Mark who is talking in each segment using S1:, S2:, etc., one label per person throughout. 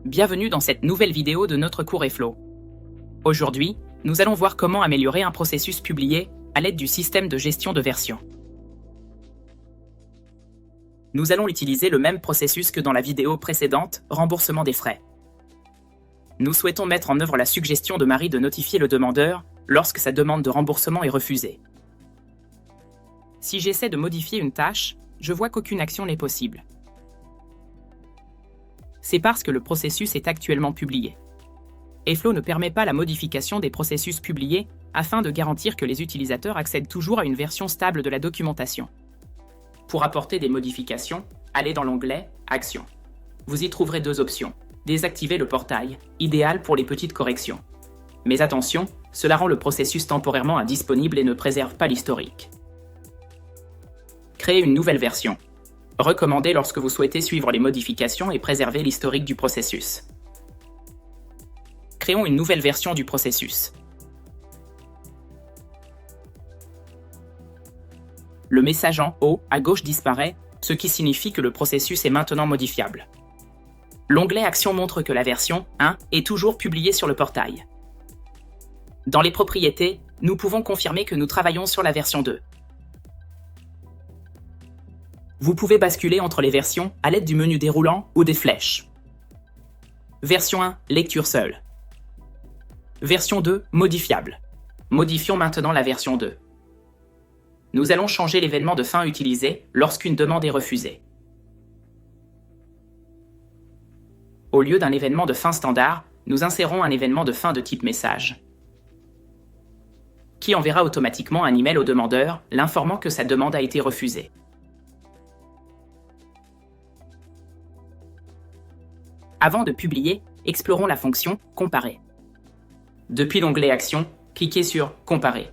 S1: Bienvenue dans cette nouvelle vidéo de notre cours Airflow. Aujourd'hui, nous allons voir comment améliorer un processus publié à l'aide du système de gestion de version. Nous allons utiliser le même processus que dans la vidéo précédente, remboursement des frais. Nous souhaitons mettre en œuvre la suggestion de Marie de notifier le demandeur lorsque sa demande de remboursement est refusée. Si j'essaie de modifier une tâche, je vois qu'aucune action n'est possible. C'est parce que le processus est actuellement publié. Airflow ne permet pas la modification des processus publiés afin de garantir que les utilisateurs accèdent toujours à une version stable de la documentation. Pour apporter des modifications, allez dans l'onglet « Actions ». Vous y trouverez deux options. Désactiver le portail, idéal pour les petites corrections. Mais attention, cela rend le processus temporairement indisponible et ne préserve pas l'historique. Créer une nouvelle version. Recommandé lorsque vous souhaitez suivre les modifications et préserver l'historique du processus. Créons une nouvelle version du processus. Le message en haut à gauche disparaît, ce qui signifie que le processus est maintenant modifiable. L'onglet Action montre que la version 1 est toujours publiée sur le portail. Dans les propriétés, nous pouvons confirmer que nous travaillons sur la version 2. Vous pouvez basculer entre les versions à l'aide du menu déroulant ou des flèches. Version 1, lecture seule. Version 2, modifiable. Modifions maintenant la version 2. Nous allons changer l'événement de fin utilisé lorsqu'une demande est refusée. Au lieu d'un événement de fin standard, nous insérons un événement de fin de type message, qui enverra automatiquement un email au demandeur l'informant que sa demande a été refusée. Avant de publier, explorons la fonction « Comparer ». Depuis l'onglet Action, cliquez sur « Comparer ».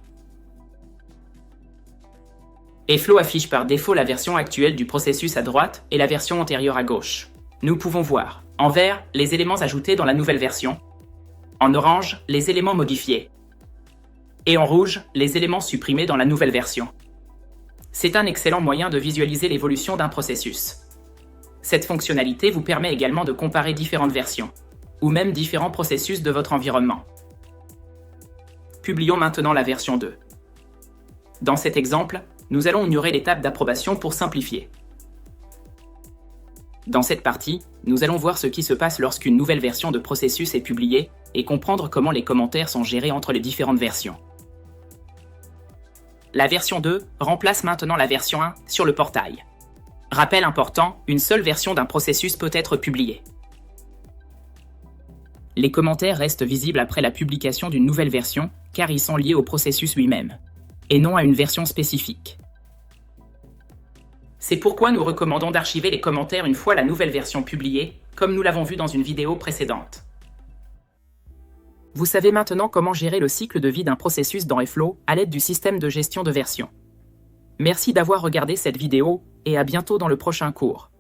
S1: Airflow affiche par défaut la version actuelle du processus à droite et la version antérieure à gauche. Nous pouvons voir, en vert, les éléments ajoutés dans la nouvelle version, en orange, les éléments modifiés, et en rouge, les éléments supprimés dans la nouvelle version. C'est un excellent moyen de visualiser l'évolution d'un processus. Cette fonctionnalité vous permet également de comparer différentes versions, ou même différents processus de votre environnement. Publions maintenant la version 2. Dans cet exemple, nous allons ignorer l'étape d'approbation pour simplifier. Dans cette partie, nous allons voir ce qui se passe lorsqu'une nouvelle version de processus est publiée et comprendre comment les commentaires sont gérés entre les différentes versions. La version 2 remplace maintenant la version 1 sur le portail. Rappel important, une seule version d'un processus peut être publiée. Les commentaires restent visibles après la publication d'une nouvelle version car ils sont liés au processus lui-même, et non à une version spécifique. C'est pourquoi nous recommandons d'archiver les commentaires une fois la nouvelle version publiée, comme nous l'avons vu dans une vidéo précédente. Vous savez maintenant comment gérer le cycle de vie d'un processus dans Airflow à l'aide du système de gestion de version. Merci d'avoir regardé cette vidéo et à bientôt dans le prochain cours.